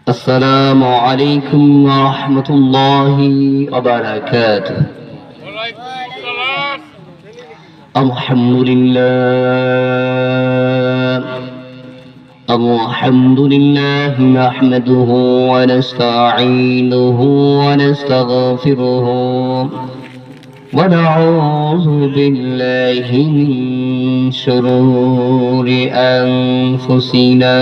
السلام عليكم ورحمة الله وبركاته. الحمد لله الحمد لله نحمده ونستعينه ونستغفره ونعوذ بالله من شرور أنفسنا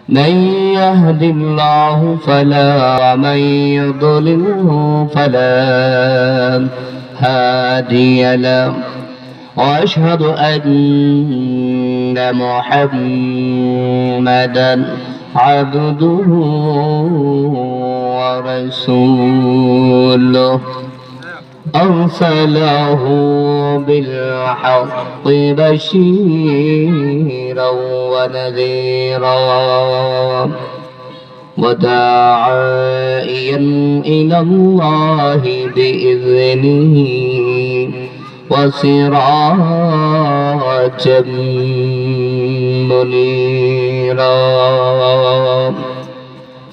من يهد الله فلا ومن يضلله فلا هادي له وأشهد أن محمدا عبده ورسوله أرسله بالحق بشيرا ونذيرا وداعيا إلى الله بإذنه وسراجا منيرا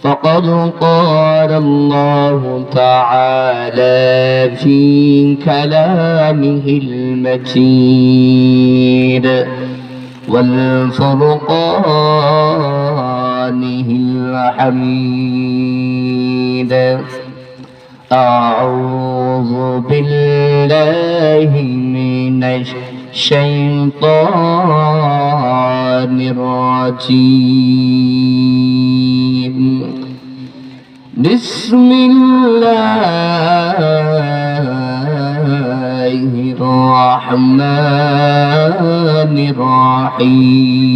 فقد قال الله تعالى في كلامه المجيد والفرقانه الحميد أعوذ بالله من الشيطان الرجيم بسم الله الرحمن الرحيم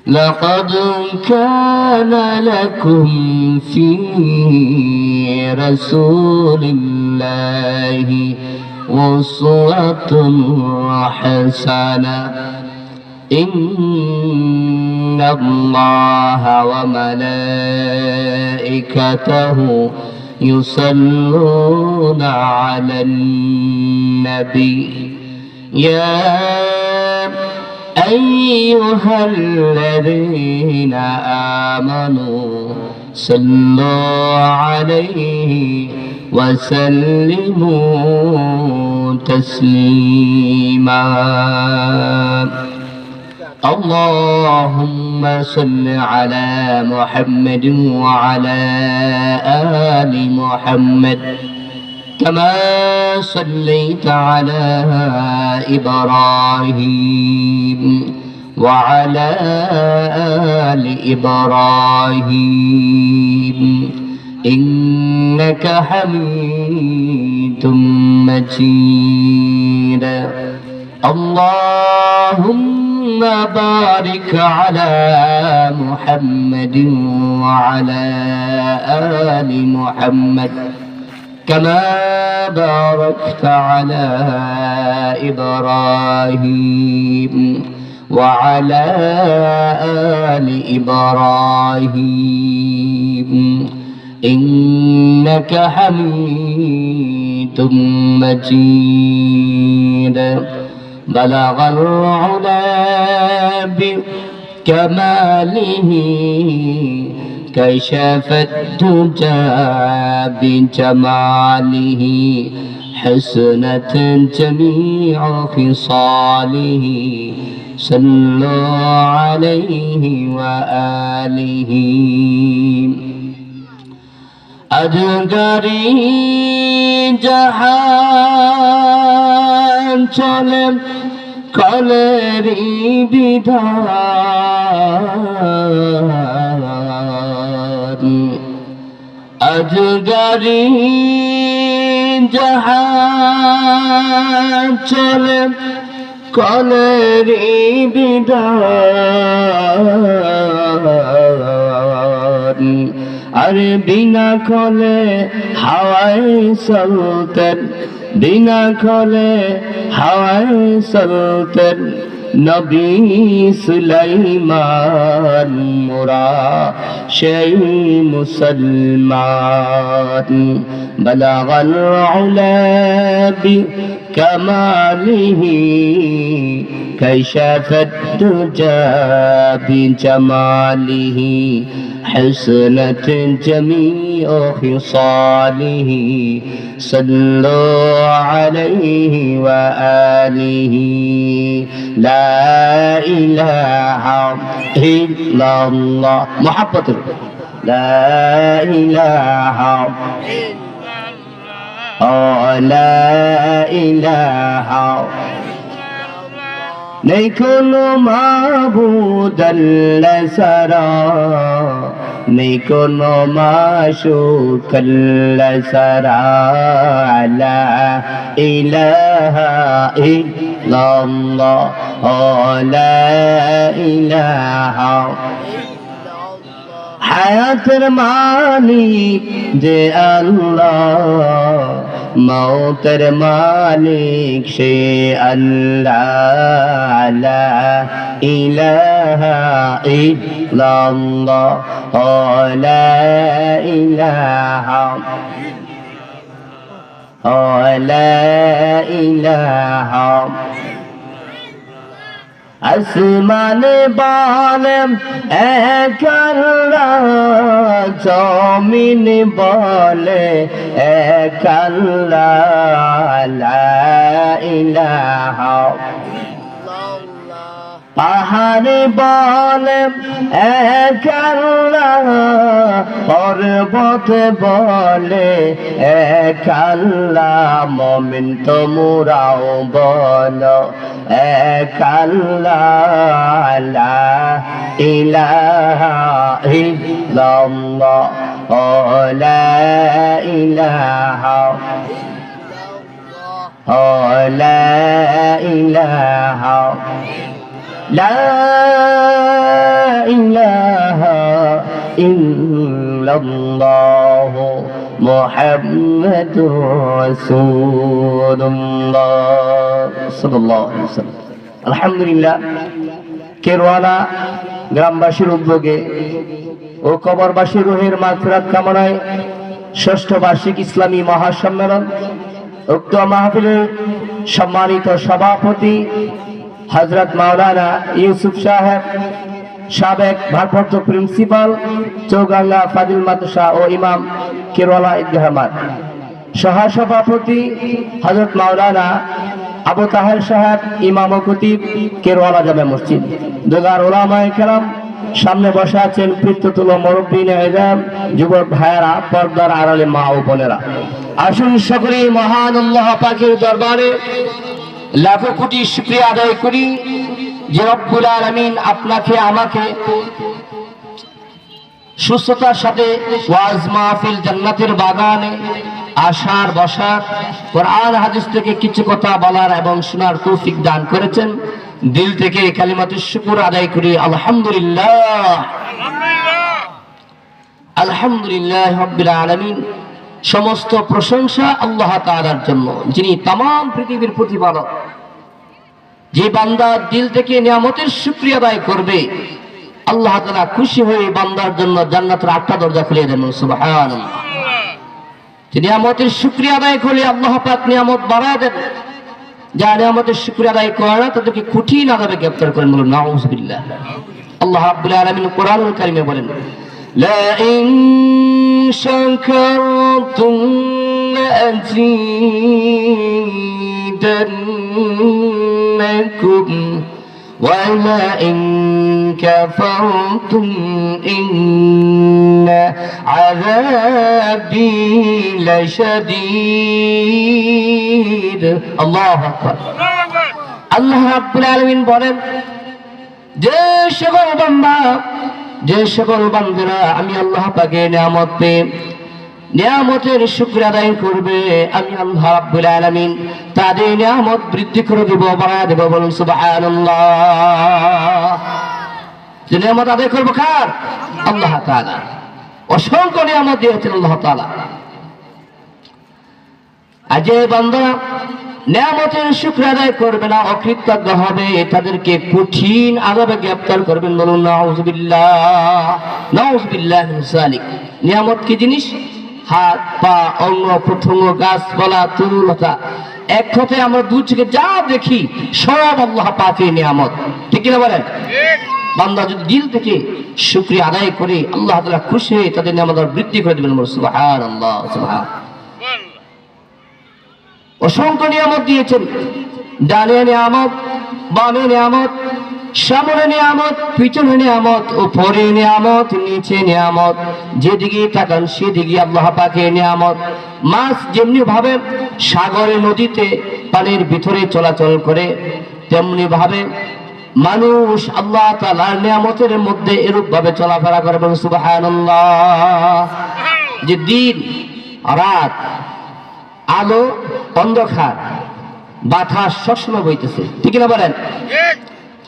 لقد كان لكم في رسول الله أسوة حسنة إن الله وملائكته يصلون على النبي يا أيها الذين آمنوا صلوا عليه وسلموا تسليما اللهم صل على محمد وعلى آل محمد كما صليت على إبراهيم وعلى آل إبراهيم إنك حميد مجيد اللهم بارك على محمد وعلى آل محمد كما باركت على إبراهيم وعلى آل إبراهيم إنك حميد مجيد بلغ العلا بكماله كشف الدجى بجماله حسنت جميع خصاله صلوا عليه وآله أدغري জাহান চলে কলেরি বিধান আজগারি জাহান চলে কলেরি বিধান আরে বিনা খলে হাওয়ায় চলতেন বিনা খলে হাওয়ায় চলতেন নবী সুলাইমান মোরা সেই মুসলমান বলাগাল উলা বিকামালিহি كشف الدجى بجماله حسنت جميع خصاله صلوا عليه وآله لا إله إلا الله محبة لا إله لا إله নেই কোনো মাবুদ আল্লাহ ছাড়া, নেই কোনো মাশূক আল্লাহ ছাড়া। লা ইলাহা ইল্লাল্লাহ লা ইলাহা। হায়াতের মালিক যে আল্লাহ, মৌতের মালিক সে আল্লাহ। লা ইলাহা ইল্লাল্লাহ লা ইলাহা লা ইলাহা। আসমানে বলে এক আল্লাহ, জমিনে বলে এক আল্লাহ। লা ইলাহা। পাহাড়ে বলে এক আল্লাহ, পর্বতে বলে এক আল্লাহ। মুমিন তোমরাও বলো এক আল্লাহ। লা ইলাহা ইল্লাল্লাহ লা ইলাহা লা ইলাহা لا إله إلا الله محمد رسول الله صلى الله عليه وسلم। আলহামদুলিল্লাহ, কেরওয়ালা গ্রামবাসীর উদ্যোগে ও কবরবাসীর রুহের মাগফিরাত কামনায় ষষ্ঠ বার্ষিক ইসলামী মহাসম্মেলন উক্ত মাহফিলের সম্মানিত সভাপতি হযরত মাওলানা ইউসুফ সাহেব, সাবেক ভারপ্রাপ্ত প্রিন্সিপাল চৌগাঙ্গা ফাজিল মাদ্রাসা ও ইমাম কেরওয়ালা ঈদগাহ মাঠ, সহসভাপতি হযরত মাওলানা আবু তাহের সাহেব, ইমাম ও খতিব কেরওয়ালা জামে মসজিদ, দুগার উলামায়ে কেরাম, সামনে বসে আছেন পিতৃতুল্য মুরব্বিনে ইজাম, যুবক ভাইয়েরা, পর্দার আড়ালে মা ও বোনেরা। আসুন সকলে মহান আল্লাহ পাকের দরবারে লাখো কোটি শুকরিয়া আদায় করি যে রব্বুল আলামিন আপনাকে আমাকে সুস্থতার সাথে ওয়াজ মাহফিল জান্নাতের বাগানে আসার বসার, কোরআন হাদিস থেকে কিছু কথা বলার এবং শোনার তৌফিক দান করেছেন। দিল থেকে কালিমাতুশ শুকর আদায় করি আলহামদুলিল্লাহ। আলহামদুলিল্লাহ রাব্বিল আলামিন। সমস্ত প্রশংসা আল্লাহ তাআলার জন্য, যিনি तमाम পৃথিবীর প্রতিপালক। যে বান্দা দিল থেকে নিয়ামতের শুকরিয়া আদায় করবে, আল্লাহ তাআলা খুশি হয়ে বান্দার জন্য জান্নাতের 8টা দরজা খুলে দেন। সুবহানাল্লাহ। যে নিয়ামতের শুকরিয়া আদায় করলে আল্লাহ পাক নিয়ামত বাড়ায় দেন। যারা নিয়ামতের শুকরিয়া আদায় করে না তাদেরকে কঠিন আযাবে গ্রেফতার করেন। বলুন নাউযুবিল্লাহ। আল্লাহ রাব্বুল আলামিন কোরআনুল কারীমে বলেন, লা ইন শাকারতুম লাযিদান্নাকুম ওয়া লা ইন কাফারতুম ইন্না আযাবি লাশাদীদ। আল্লাহু আকবার। আল্লাহ রাব্বুল আলামিন বলেন, যে সকল বান্দারা আমি আল্লাহ পাকের নিয়ামত পেয়ে নিয়ামতের শুকরিয়া আদায় করবে, আমি আল্লাহ রাব্বুল আলামিন তাদের নিয়ামত বৃদ্ধি করে দেব, বাড়ায় দেব। বলুন সুবহানাল্লাহ। যে নিয়ামত আদায় করবো কার? আল্লাহ তাআলা। অসংখ্য নিয়ামত দিয়েছেন আল্লাহ তাআলা। আজ বান্দারা নিয়ামতের শুকর আদায় করবে না, অকৃতজ্ঞ হবে, তাদেরকে কঠিন আযাবে গ্রেফতার করবেন। বলুন নাউযুবিল্লাহ, নাউযুবিল্লাহ মিন যালিক। নিয়ামত কি জিনিস? হাত, পা, অঙ্গ প্রত্যঙ্গ, গাছপালা, তরুলতা, এক কথায় আমরা দূর থেকে যা দেখি সব আল্লাহ পাকের নিয়ামত। ঠিক কিনা বলেন? বান্দা যদি দিল থেকে শুকরিয়া আদায় করে আল্লাহ তাআলা খুশি হয়ে তাদের নিয়ামত বৃদ্ধি করে দেবেন। সুবহানাল্লাহ, সুবহান। অসংখ্য নিয়ামত দিয়েছেন, ডানে নিয়ামত, বামে নিয়ামত, সামনে নিয়ামত, পিছনে নিয়ামত, উপরে নিয়ামত, নিচে নিয়ামত, যেদিকে তাকান সেদিকে আল্লাহ পাকের নিয়ামত। মাছ যেমনি ভাবে সাগরে নদীতে পানির ভিতরে চলাচল করে, তেমনি ভাবে মানুষ আল্লাহ তাআলার নিয়ামতের মধ্যে এরূপ ভাবে চলাফেরা করে। সুবহানাল্লাহ। যে দিন রাত, আলো অন্ধকার, বাতাস সবসময় বইতেছে। ঠিক না বলেন?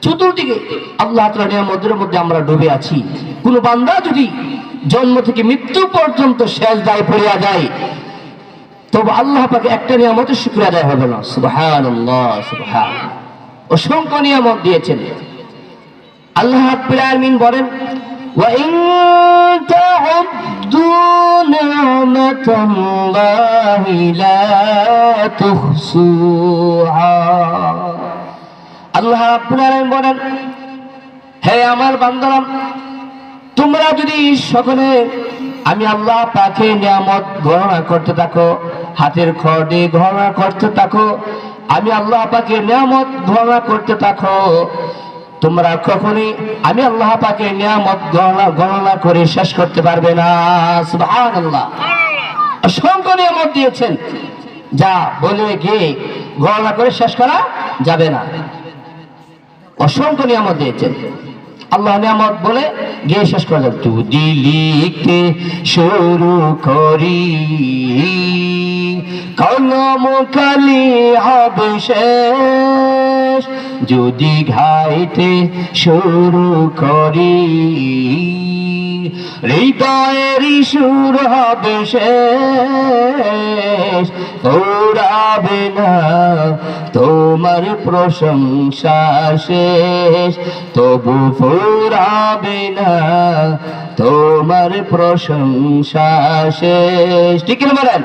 চতুর্দিকে আল্লাহ তাআলার নিয়ামতের মধ্যে আমরা ডুবে আছি। কোন বান্দা যদি জন্ম থেকে মৃত্যু পর্যন্ত সেজদায় পড়িয়া যায়, তবে আল্লাহ পাকে একটা নিয়ামতের শুকর আদায় হবে না। সুবহানাল্লাহ, সুবহান। অসংখ্য নিয়ামত দিয়েছেন। আল্লাহ রাব্বুল আলামিন বলেন, ওয়া ইন তা'উদ্দু নি'মাতাল্লাহি লা তুহসুহা। আল্লাহ রাব্বুল আলামিন বলেন, হে আমার বান্দারা, তোমরা যদি সকলে আমি আল্লাহ পাকের নিয়ামত গণনা করতে থাকো, হাতের খড়ে গণনা করতে থাকো, আমি আল্লাহ পাকের নিয়ামত গণনা করতে থাকো, তোমরা কখনোই আমি আল্লাহ পাকের নিয়ামত গণনা করে শেষ করতে পারবে না। সুবহানাল্লাহ। অসংখ্য নিয়ামত দিয়েছেন, যা বলে গিয়ে গণনা করে শেষ করা যাবে না। অসংখ্য নিয়ামত দিয়েছেন। আল্লাহ নিয়ামত বলে গিয়ে শেষ করা যাবে। যদি লিখতে শুরু করি, কলম কালি হবে শেষ। যদি গাইতে শুরু করি, হৃদয়ের সুর হবে শেষ। ফুরাবে না তোমার প্রশংসা শেষ, তবু ফুরাবে না তোমার প্রশংসা শেষ। ঠিক না বলেন?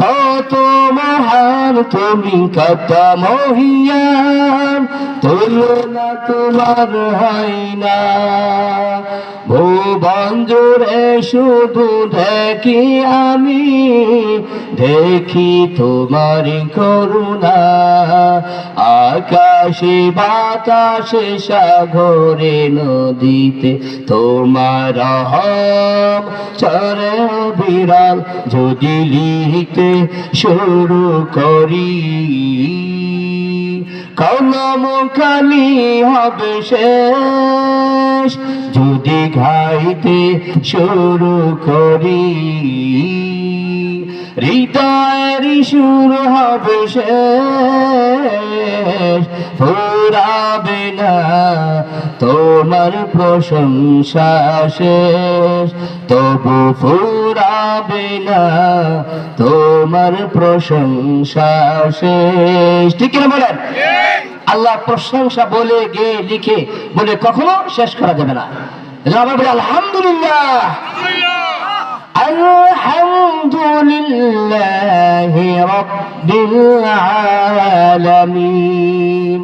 কত মহান তুমি, কত মহিয়ান, তুলনা তোমার হয় না। ভুবন জুড়ে শুধু দেখি আমি, দেখি তোমার করুণা। আকাশে বাতাসে সাগরে নদীতে তোমার রহম চরে বিরাল। যদি লিখতে শুরু করি, কলম কালি হবে শেষ। যদি গাইতে শুরু করি, হৃদয়ের সুর হবে শেষ। ফুরাবে না তোমার প্রশংসা শেষ, তবু ফুরাবে না তোমার প্রশংসা শেষ। ঠিক কিনা বলেন? আল্লাহ প্রশংসা বলে গে লিখে বলে কখনো শেষ করা যাবে না। আমরা বলি আলহামদুলিল্লাহ, আলহামদুলিল্লাহি রাব্বিল আলামিন।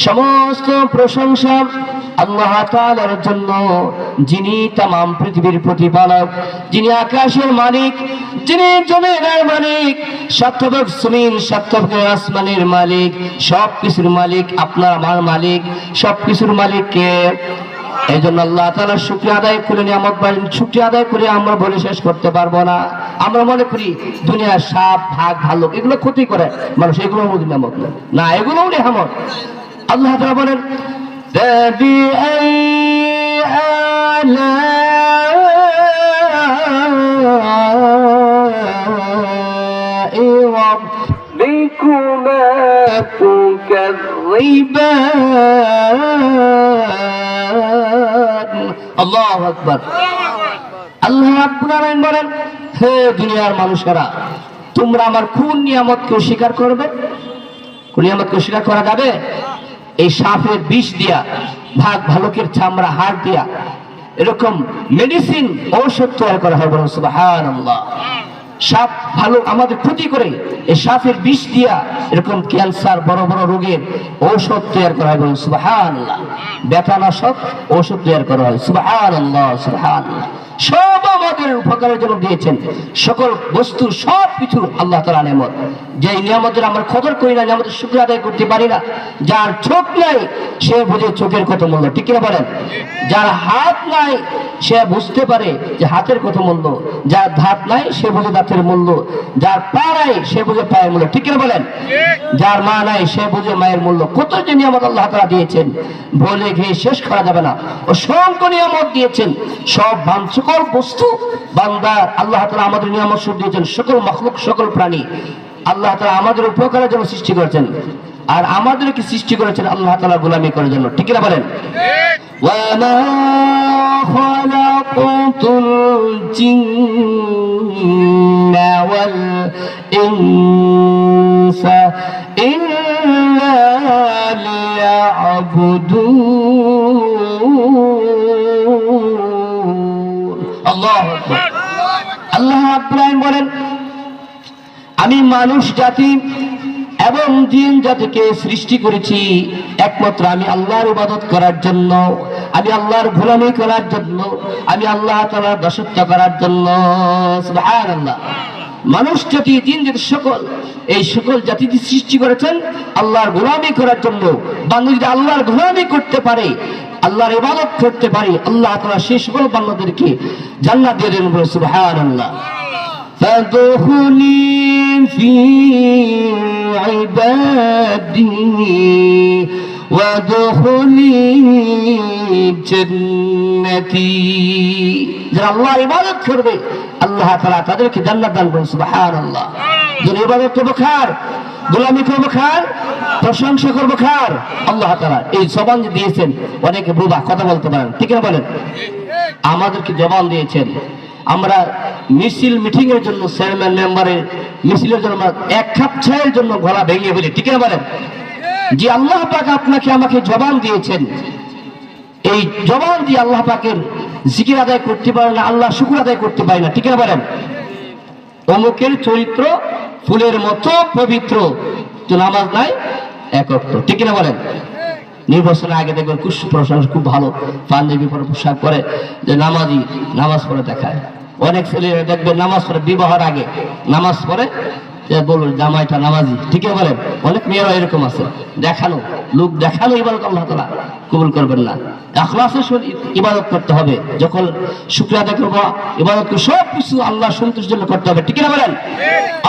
সমস্ত প্রশংসা আল্লাহ তাআলার জন্য, যিনি তামাম পৃথিবীর প্রতিপালক, যিনি আকাশের মালিক, যিনি জমিনের মালিক, সাতবক জমিন সাতবক আসমানের মালিক, সব কিছুর মালিক, আপনার আমার মালিক, সব কিছুর মালিক কে? এই জন্য আল্লাহ তাআলার শুকরিয়া আদায় করে নিয়ামত বাড়ি শুকরিয়া আদায় করে আমরা বলে শেষ করতে পারবো না। আমরা মনে করি দুনিয়ার সাপ, ভাগ, ভালুক এগুলো ক্ষতি করে মানুষ, এগুলোর মধ্যে নিয়ামত না, এগুলোও নিয়ামত। আল্লাহ তাআলা বলেন, আল্লাহু আকবার। আল্লাহ রাব্বুল আলামিন বলেন, হে দুনিয়ার মানুষেরা, তোমরা আমার কোন নিয়ামতকে অস্বীকার করবে? কোন নিয়ামতকে অস্বীকার করা যাবে? এই সাপের বিষ দিয়া, ভাগ ভালুকের চামড়া, হাড় দিয়া এরকম মেডিসিন, ঔষধ তৈরি করা হয়। বলুন সুবহানাল্লাহ। সাপ ভালো আমাদের ক্ষতি করে, এই সাপের বিষ দিয়া এরকম ক্যান্সার, বড় বড় রোগের ঔষধ তৈরি করা হয়। বলুন সুবহানাল্লাহ। ব্যথানাশক ঔষধ তৈরি করা হয়। সুবহানাল্লাহ, সুবহানাল্লাহ। সব আমাদের উপকারের জন্য দিয়েছেন। সকল বস্তু, সব কিছু আল্লাহ তাআলা নিয়ামত। যে নিয়ামতের আমরা কদর করি না, নিয়ামতের শুকর আদায় করতে পারি না। যার চোখ নাই সে বুঝে চোখের কত মূল্য, ঠিক কিনা বলেন? যার হাত নাই সে বুঝতে পারে যে হাতের কত মূল্য। যার হাত নাই সে বুঝে দাঁতের মূল্য। যার পা নাই সে বুঝে পায়ের মূল্য, ঠিক কিনা বলেন? যার মা নাই সে বুঝে মায়ের মূল্য। কত যে নিয়ামত আল্লাহ তাআলা দিয়েছেন, বলে গিয়ে শেষ করা যাবে না। অসংখ্য নিয়ামত দিয়েছেন। সব সকল বস্তু বান্দা আল্লাহ তাআলা আমাদের নিয়ামত সব দিয়েছেন। সকল মাখলুক, সকল প্রাণী আল্লাহ তাআলা আমাদের উপকারের জন্য সৃষ্টি করেছেন, আর আমাদেরকে সৃষ্টি করেছেন আল্লাহ তাআলা গোলামি করার জন্য, ঠিক কিনা বলেন? ওয়ামা খালাকুতুল জিন্না ওয়াল ইনসা ইল্লা লিয়াবুদুন। আল্লাহু আকবার। আল্লাহ রাব্বুল আলামিন বলেন, আমি মানুষ জাতি এবং জিন জাতিকে সৃষ্টি করেছি একমাত্র আমি আল্লাহর ইবাদত করার জন্য, আমি আল্লাহর গোলামি করার জন্য, আমি আল্লাহ তাআলার দাসত্ব করার জন্য। সুবহানাল্লাহ। মানুষ জাতি, জিন জাতি, সকল এই সকল জাতিকে সৃষ্টি করেছেন আল্লাহর গোলামি করার জন্য। বান্দা যদি আল্লাহর গোলামি করতে পারে, আল্লাহর ইবাদত করতে পারে, আল্লাহ তাআলা সেই সকল বান্দাদেরকে জান্নাত দিয়ে দেন। সুবহানাল্লাহ। فادخلي في عبادي وادخلي جنتي। যারা আল্লাহর ইবাদত করবে আল্লাহ তাআলা তাদেরকে জান্নাত দান করবেন। সুবহানাল্লাহ। যারা ইবাদত করবে কার? গোলামি করবে কার? প্রশংসা করবে কার? আল্লাহ তাআলা। এই জবান যে দিয়েছেন, অনেকে বোবা, কথা বলতে পারেন, ঠিক না বলেন? আমাদেরকে জবান দিয়েছেন। আমরা মিছিল, মিটিং এর জন্য, চেয়ারম্যান মেম্বারের মিছিলের জন্য, এক কাপ চায়ের জন্য গলা ভেঙে বলি, ঠিক না বলেন? যে আল্লাহ পাক আপনাকে আমাকে জবান দিয়েছেন, এই জবান দিয়ে আল্লাহ পাকের জিকির আদায় করতে পারে না, আল্লাহ শুকর আদায় করতে পারে না, ঠিক না বলেন? অমুকের চরিত্র ফুলের মতো পবিত্র, তো নামাজ নাই এক ওয়াক্ত, ঠিক না বলেন? নির্বাচনের আগে দেখবেন প্রশংসা খুব ভালো, পাঞ্জাবি পরে পোশাক পরে, যে নামাজি নামাজ পড়ে দেখায়। অনেক ছেলে দেখবেন নামাজ পড়ে, বিবাহের আগে নামাজ পড়ে, বলুন জামাইটা নামাজি, ঠিক আছে বলেন? অনেক মেয়েরা এরকম আছে, দেখানো, লোক দেখানো ইবাদত আল্লাহ তাআলা কবুল করবেন না। ইখলাসের সহিত ইবাদত করতে হবে। যখন শুকরিয়া আদায় করব, ইবাদত করে সব কিছু আল্লাহ সন্তুষ্টির জন্য করতে হবে, ঠিক না বলেন?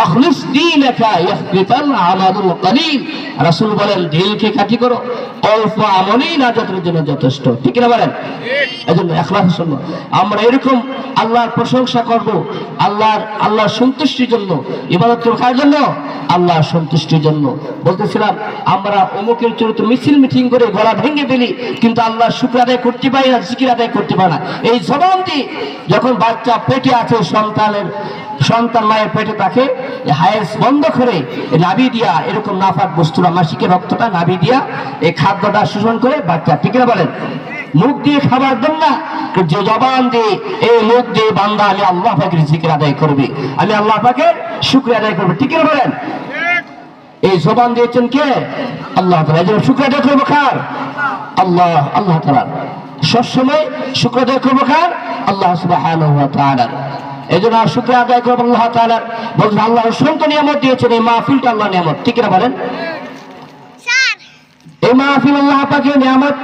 আখলিস দীনাকা ইয়াহবিতাল আমালুল কলিল। রাসূল বলেন, দিলকে খাঁটি করো, অল্প আমলই নাজাতের জন্য যথেষ্ট, ঠিক না বলেন? এজন্য ইখলাসের জন্য আমরা এরকম আল্লাহর প্রশংসা করব, আল্লাহর সন্তুষ্টির জন্য ইবাদত করব। কার জন্য? আল্লাহর সন্তুষ্টির জন্য। বলতেছিলাম, আমরা অমুকের চরিত্র মিছিল মিটিং করে গলা ভেঙে ফেলি, কিন্তু আল্লাহর শুকর আদায় করতে পারি না, জিকির আদায় করতে পারি না। এই জবান দিয়ে যখন বাচ্চা পেটে আছে, সন্তান মায়ের পেটে থাকে, হায়েস বন্ধ করে নাভি দিয়া এরকম নাফাক বস্তুরা, মাসিকের রক্তটা নাভি দিয়া এই খাদ্যটা শোষণ করে বাচ্চা, ঠিক না বলেন? মুখ দিয়ে খাবার দেন না, যে জবান দিয়ে, এই মুখ দিয়ে বান্দা আমি আল্লাহ পাকের জিকির আদায় করবে, আমি আল্লাহ পাকের শুকরিয়া আদায় করবে, ঠিক না বলেন? এই জবান দিয়েছেন কে? আল্লাহ তাআলা। এই জন্য শুকরিয়া আদায় করবো কার? আল্লাহ তাআলা। সবসময় শুকরিয়া আদায় করবো কার? আল্লাহ সুবহানাহু ওয়া তাআলা। এই জন্য শুকরিয়া আদায় করবো আল্লাহ তাআলা। বলছেন আল্লাহ অসংখ্য নিয়ামত দিয়েছেন, এই মাহফিলটা আল্লাহ নিয়ামত, ঠিক না বলেন? এই মাহফিল আল্লাহ পাকের নিয়ামত।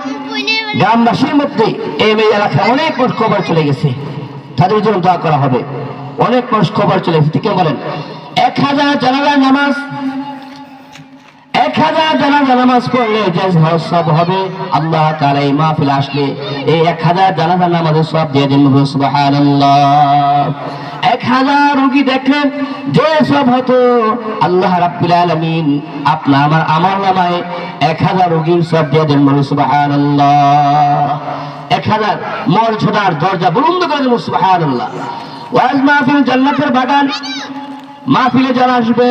গ্রামবাসীর মধ্যে এই এলাকায় অনেক মানুষ কবর চলে গেছে, তাদের জন্য দোয়া করা হবে। অনেক মানুষ কবর চলে গেছে, ঠিক বলেন? 1000 জানাজার নামাজ, 1000 জানাজা নামাজ পড়লে যে সব হবে, আল্লাহ তাআলা এই মাহফিল আসলে এই 1000 জানাজার নামাজের সওয়াব দিয়ে দেন। সুবহানাল্লাহ। 1000 রোগী দেখলেন যে সব হতো, আল্লাহ রাব্বুল আলামিন আপনার আমার আমল নামায় 1000 রোগীর সওয়াব দিয়ে দেন। সুবহানাল্লাহ। 1000 মর্যাদার দরজা বুলন্দ করে দেন। সুবহানাল্লাহ। ওয়াজ মাহফিল জান্নাতের বাগান, মাহফিলে যারা আসবে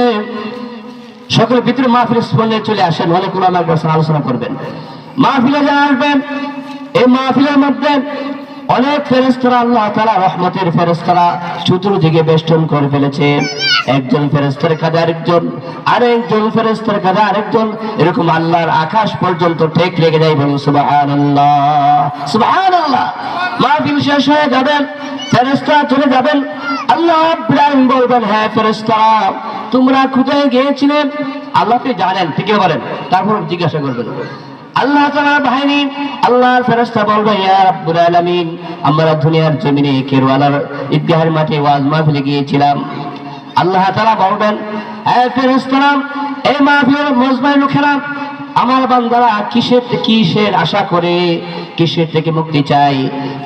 সকলের ভিতরে মাহফিলের স্মরণে চলে আসেন, অনেক উলামায়ে কেরাম আলোচনা করবেন। মাহফিলে যারা আসবেন, এই মাহফিলের মধ্যে অনেক ফেরেশতারা, আল্লাহ তাআলা রহমতের ফেরেশতারা চতুর্দিকে বেষ্টন করে ফেলেছে। একজন ফেরেশতার কাঁধে আরেকজন, আরেকজন ফেরেশতার কাঁধে আরেকজন, এরকম আল্লাহর আকাশ পর্যন্ত ঠেক লেগে যায়। বলুন সুবহানাল্লাহ, সুবহানাল্লাহ। মাহফিল শেষ হয়ে যাবেন, ফেরেশতারা চলে যাবেন। আল্লাহ রাব্বুল আলামিন বলবেন, হ্যাঁ ফেরেশতারা তোমরা কোথায় গিয়েছিলেন? আল্লাহ তো জানেন, ঠিক বলেন, তারপর জিজ্ঞাসা করবেন। আল্লাহ তাআলার বাহিনী, আল্লাহর ফেরেশতা বলবে, ইয়া রাব্বুল আলামিন আমরা দুনিয়ার জমিনে কেরওয়ালার ঈদগাহের মাঠে ওয়াজ মাহফিলে গিয়েছিলাম। আল্লাহ তাআলা বলবেন, হে ফেরেশতারা এই মাহফিলের মজমায় লোকেরা, আমার বান্দারা কিসের আশা করে, কিসের থেকে মুক্তি চাই?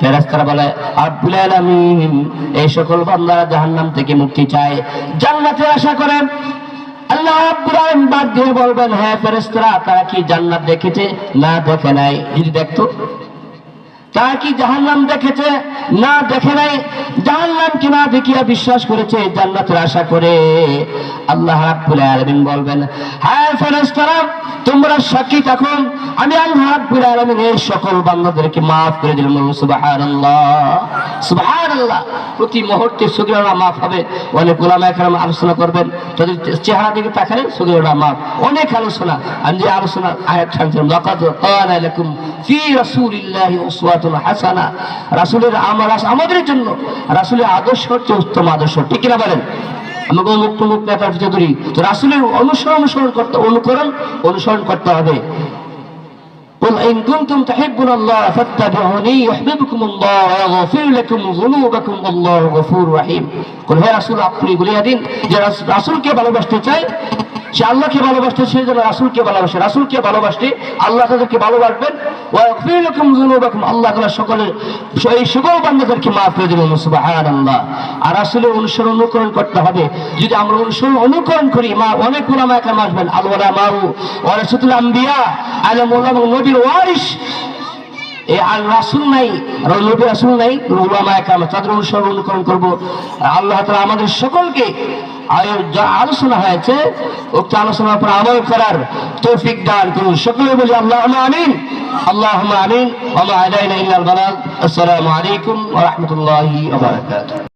ফেরেশতারা বলে, রাব্বুল আলামিন এই সকল বান্দারা জাহান্নাম থেকে মুক্তি চায়, জান্নাতের আশা করেন। আল্লাহ রাব্বুল আলামিন বাদ দিয়ে বলবেন, হ্যাঁ ফেরেশতারা তারা কি জান্নাত দেখেছে? না দেখে নাই। যদি দেখতো, তারা কি জাহান্নাম দেখেছে? না দেখে নাই। জাহান্নামকে না দেখিয়া বিশ্বাস করেছে, জান্নাতের আশা করে। আল্লাহ রাব্বুল আলামিন বলবেন, হ্যাঁ ফেরেশতারা তোমরা সাক্ষী থাকো, আমি আল্লাহ রাব্বুল আলামিন এই সকল বান্দাদেরকে maaf করে দিলাম। সুবহানাল্লাহ, সুবহানাল্লাহ। প্রতি মুহূর্তে সগীরা maaf হবে। অনেক উলামায়ে কেরাম আলোচনা করবেন, তাদের চেহারা দিকে তাকালে সগীরা maaf, অনেক আলোচনা। আমি যে আলোচনা আয়াত শুনছিলাম, লাকাদ কানা লাকুম ফি রাসূলিল্লাহি উসওয়াতুন হাসানা, রাসূলের আমাদের জন্য রাসূলের আদর্শ হচ্ছে উত্তম আদর্শ, ঠিক কিনা বলেন? আমাকে মুখ নেতার পিছনে ধরি তো রাসূলের অনুসরণ করতে হবে। قل إن كنتم تحبون الله فاتبعوني يحببكم الله ويغفر لكم ذنوبكم والله غفور رحيم। قل হে রাসূল আপনি বলিয়া দিন যে রাসূলকে ভালোবাসতে চাই, সে আল্লাহকে ভালোবাসতে, সে যেন রাসূলকে ভালোবাসে। রাসূলকে ভালোবাসতে আল্লাহ তাদেরকে ভালোবাসবেন। ওয়াগফির লাকুম যুনুবাকুম, আল্লাহ তাআলা সকল বান্দাদেরকে maaf করে দিবেন। সুবহানাল্লাহ। আর রাসূলের অনুকরণ করতে হবে। যদি আমরা অনুকরণ করি, অনেক উলামায়ে কেরাম আসবেন, আল উলামাউ ওয়ারাসাতুল আম্বিয়া, আলেম উলামা নবীর ওয়ারিস। এই আর রাসূল নাই, নবী রাসূল নাই, উলামায়ে কেরাম তাদের অনুকরণ করব। আল্লাহ তাআলা আমাদের সকলকে যা আলোচনা হয়েছে উক্ত আলোচনার উপর আমল করার তৌফিক দান করুন। সকলে বলি আল্লাহুম্মা আমিন, আল্লাহুম্মা আমিন। ওয়া মা আলাইনা ইল্লাল বালাগ। আসসালামু আলাইকুম ওয়া রাহমাতুল্লাহি ওয়া বারাকাতুহু।